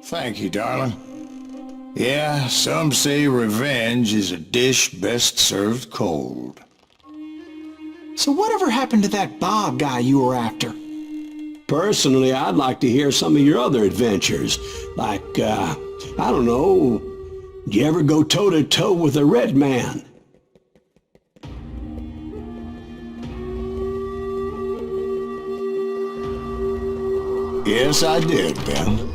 Thank you, darling. Yeah, some say revenge is a dish best served cold. So whatever happened to that Bob guy you were after? Personally, I'd like to hear some of your other adventures. Like, I don't know, did you ever go toe-to-toe with a red man? Yes, I did, Ben.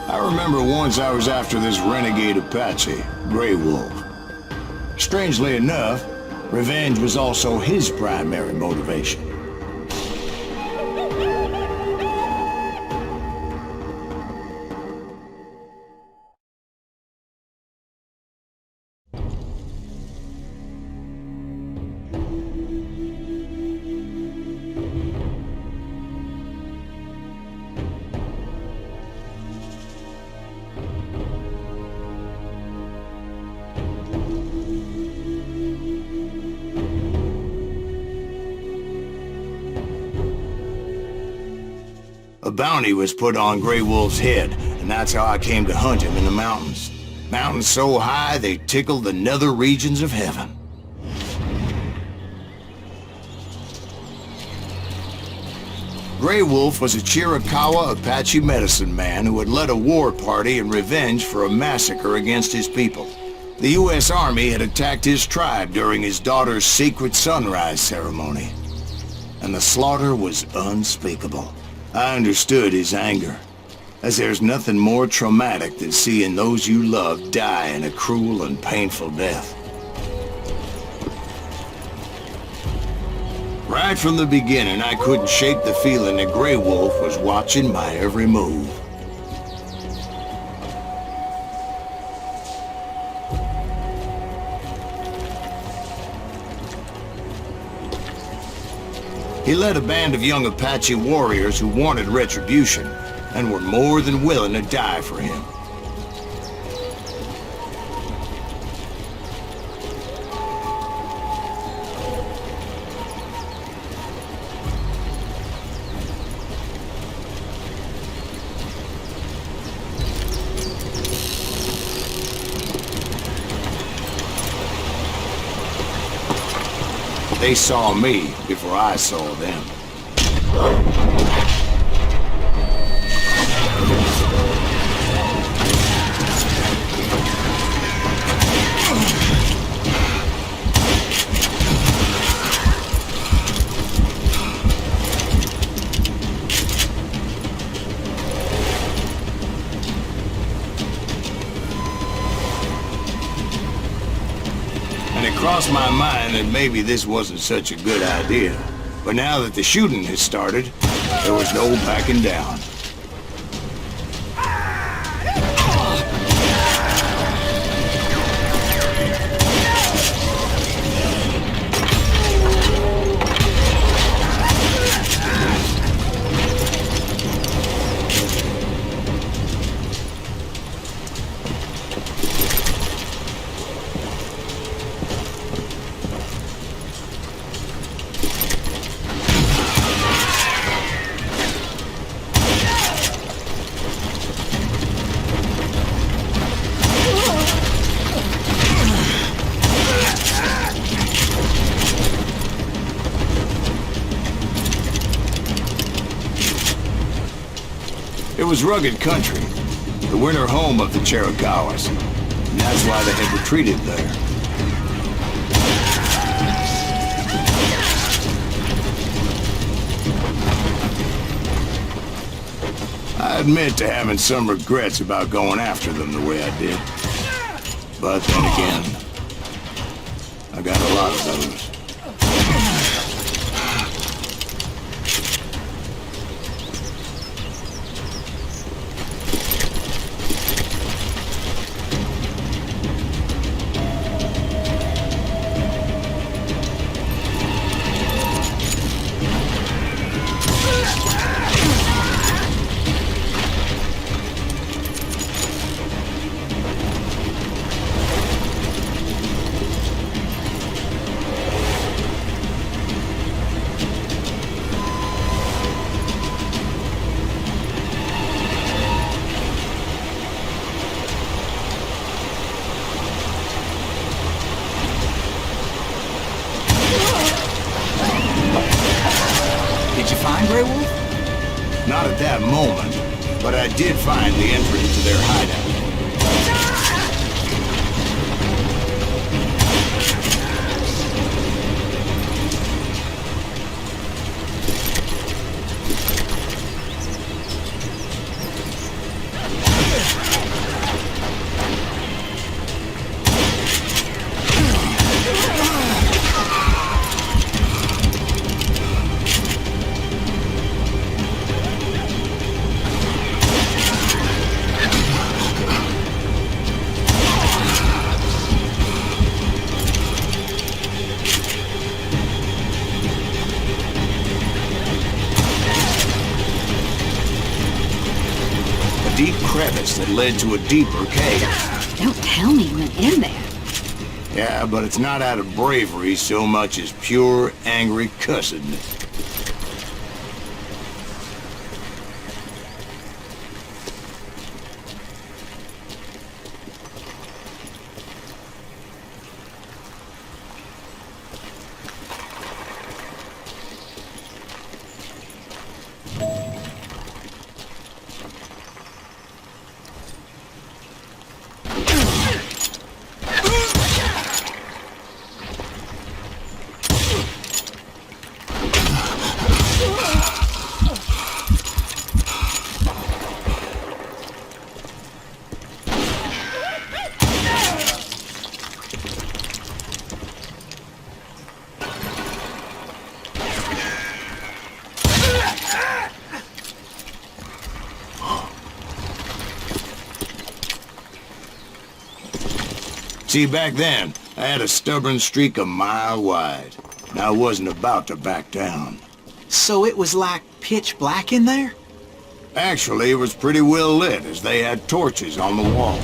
I remember once I was after this renegade Apache, Grey Wolf. Strangely enough, revenge was also his primary motivation. A bounty was put on Grey Wolf's head, and that's how I came to hunt him in the mountains. Mountains so high they tickled the nether regions of heaven. Grey Wolf was a Chiricahua Apache medicine man who had led a war party in revenge for a massacre against his people. The U.S. Army had attacked his tribe during his daughter's secret sunrise ceremony, and the slaughter was unspeakable. I understood his anger, as there's nothing more traumatic than seeing those you love die in a cruel and painful death. Right from the beginning, I couldn't shake the feeling that Grey Wolf was watching my every move. He led a band of young Apache warriors who wanted retribution, and were more than willing to die for him. They saw me before I saw them. It crossed my mind that maybe this wasn't such a good idea. But now that the shooting had started, there was no backing down. It was rugged country, the winter home of the Chiricahuas, and that's why they had retreated there. I admit to having some regrets about going after them the way I did. But then again, I got a lot of those. moment, but I did find the entrance to their hideout. Deep crevice that led to a deeper cave. Don't tell me you went in there. Yeah, but it's not out of bravery so much as pure, angry cussedness. See, back then, I had a stubborn streak a mile wide, and I wasn't about to back down. So it was like pitch black in there? Actually, it was pretty well lit, as they had torches on the walls.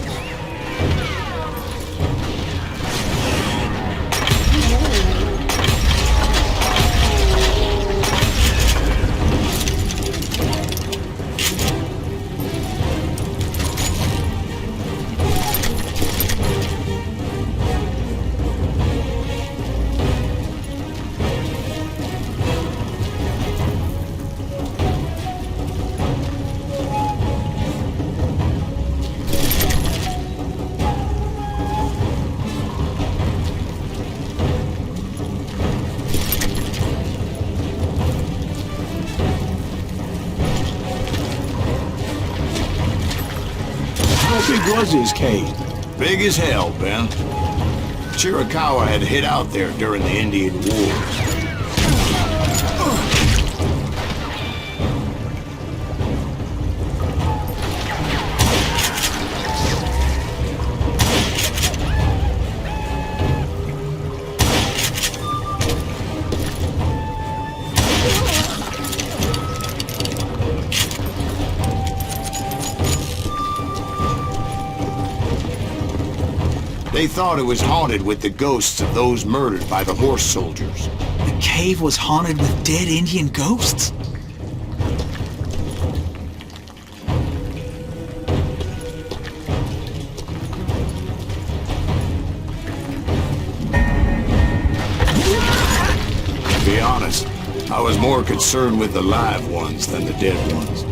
How big was his cave? Big as hell, Ben. Chiricahua had hid out there during the Indian Wars. They thought it was haunted with the ghosts of those murdered by the horse soldiers. The cave was haunted with dead Indian ghosts? To be honest, I was more concerned with the live ones than the dead ones.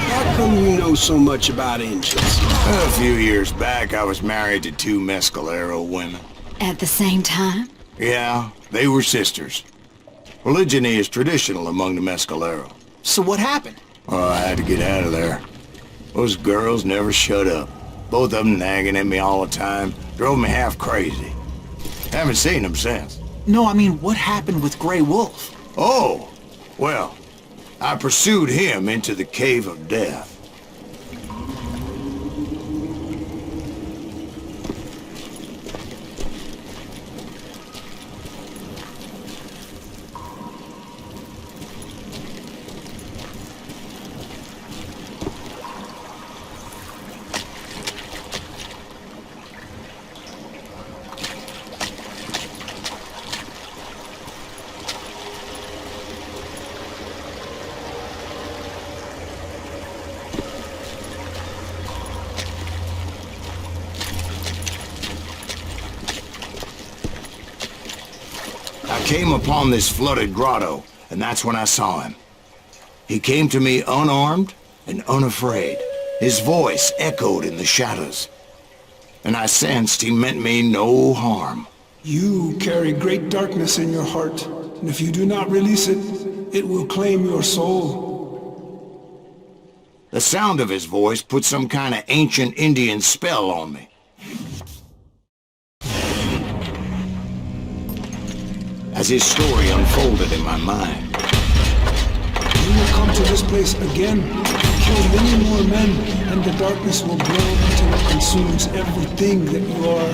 How come you know so much about Injuns? A few years back, I was married to two Mescalero women. At the same time? Yeah, they were sisters. Polygyny is traditional among the Mescalero. So what happened? Oh, I had to get out of there. Those girls never shut up. Both of them nagging at me all the time. Drove me half crazy. Haven't seen them since. No, I mean, what happened with Grey Wolf? Oh, well, I pursued him into the Cave of Death. I came upon this flooded grotto, and that's when I saw him. He came to me unarmed and unafraid. His voice echoed in the shadows, and I sensed he meant me no harm. You carry great darkness in your heart, and if you do not release it, it will claim your soul. The sound of his voice put some kind of ancient Indian spell on me. As his story unfolded in my mind. You will come to this place again, kill many more men, and the darkness will grow until it consumes everything that you are.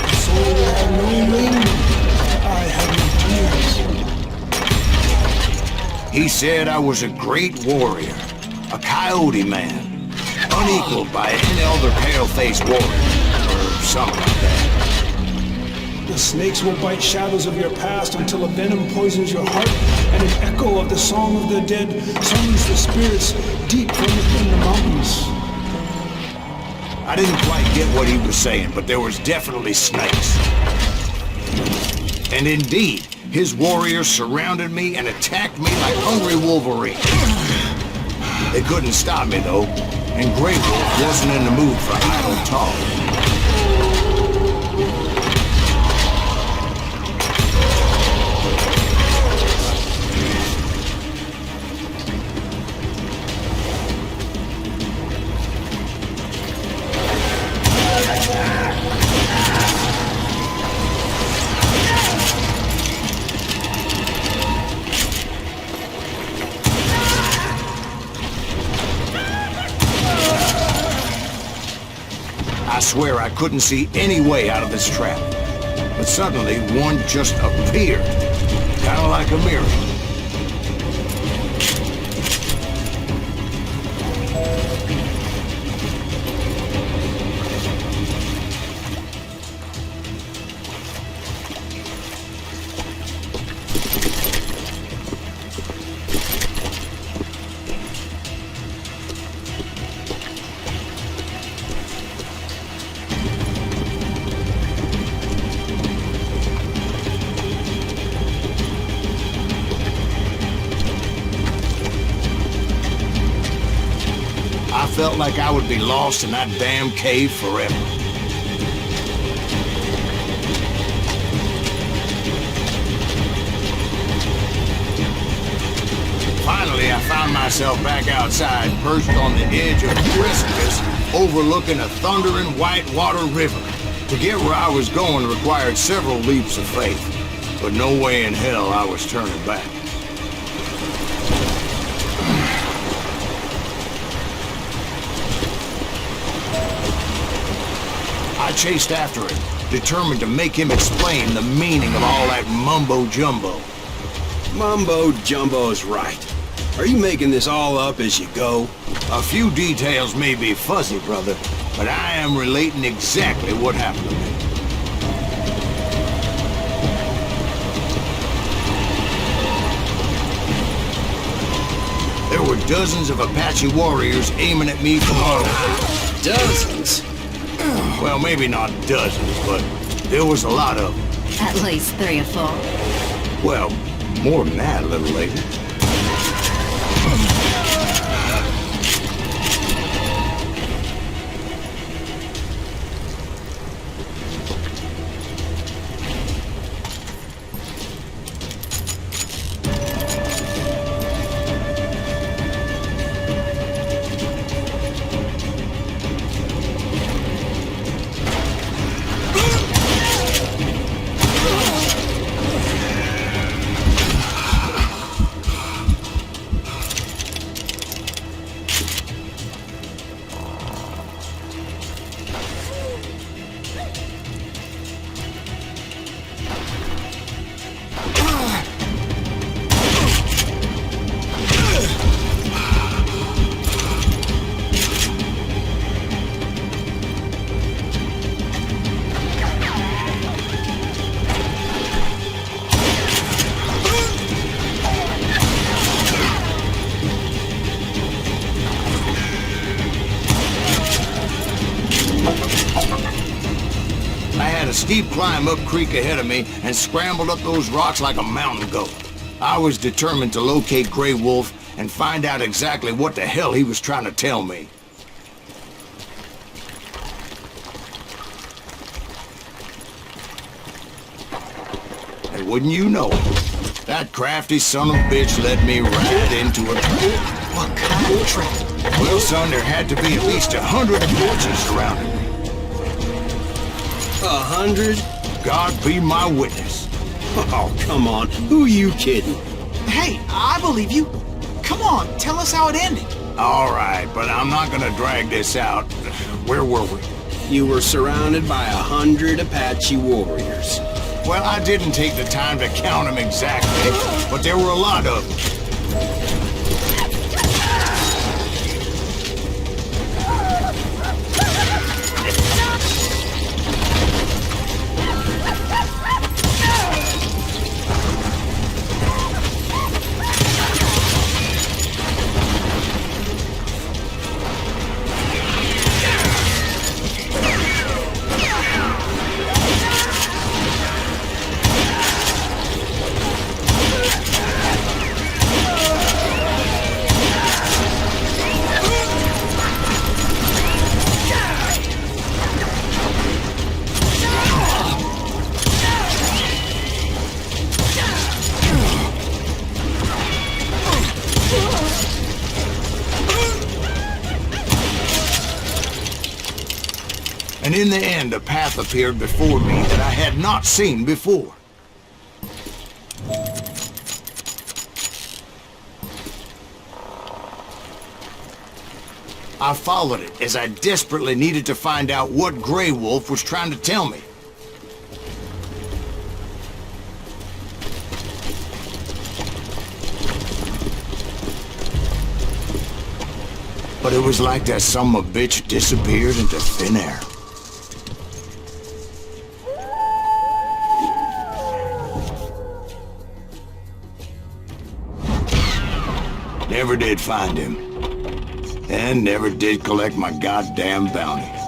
The soul will have no wing, the eye have no tears. He said I was a great warrior, a coyote man, unequaled by any other pale-faced warrior, or something like that. The snakes will bite shadows of your past until a venom poisons your heart, and an echo of the song of the dead summons the spirits deep from within the mountains. I didn't quite get what he was saying, but there was definitely snakes. And indeed, his warriors surrounded me and attacked me like hungry wolverines. They couldn't stop me, though, and Grey Wolf wasn't in the mood for idle talk. I swear I couldn't see any way out of this trap. But suddenly, one just appeared. Kind of like a miracle. I felt like I would be lost in that damn cave forever. Finally, I found myself back outside, perched on the edge of a precipice, overlooking a thundering whitewater river. To get where I was going required several leaps of faith, but no way in hell I was turning back. I chased after him, determined to make him explain the meaning of all that mumbo-jumbo. Mumbo-jumbo's right. Are you making this all up as you go? A few details may be fuzzy, brother, but I am relating exactly what happened to me. There were dozens of Apache warriors aiming at me from all over. Dozens? Well, maybe not dozens, but there was a lot of them. At least 3 or 4. Well, more than that a little later. steep climb up creek ahead of me and scrambled up those rocks like a mountain goat. I was determined to locate Grey Wolf and find out exactly what the hell he was trying to tell me. And wouldn't you know it, that crafty son of a bitch led me right into a trap. What kind of trap? Well, son, there had to be at least 100 Apaches surrounding me. 100? God be my witness. Oh, come on. Who are you kidding? Hey, I believe you. Come on, tell us how it ended. All right, but I'm not gonna drag this out. Where were we? You were surrounded by 100 Apache warriors. Well, I didn't take the time to count them exactly, but there were a lot of them. And in the end, a path appeared before me that I had not seen before. I followed it as I desperately needed to find out what Grey Wolf was trying to tell me. But it was like that son of a bitch disappeared into thin air. Never did find him. And never did collect my goddamn bounty.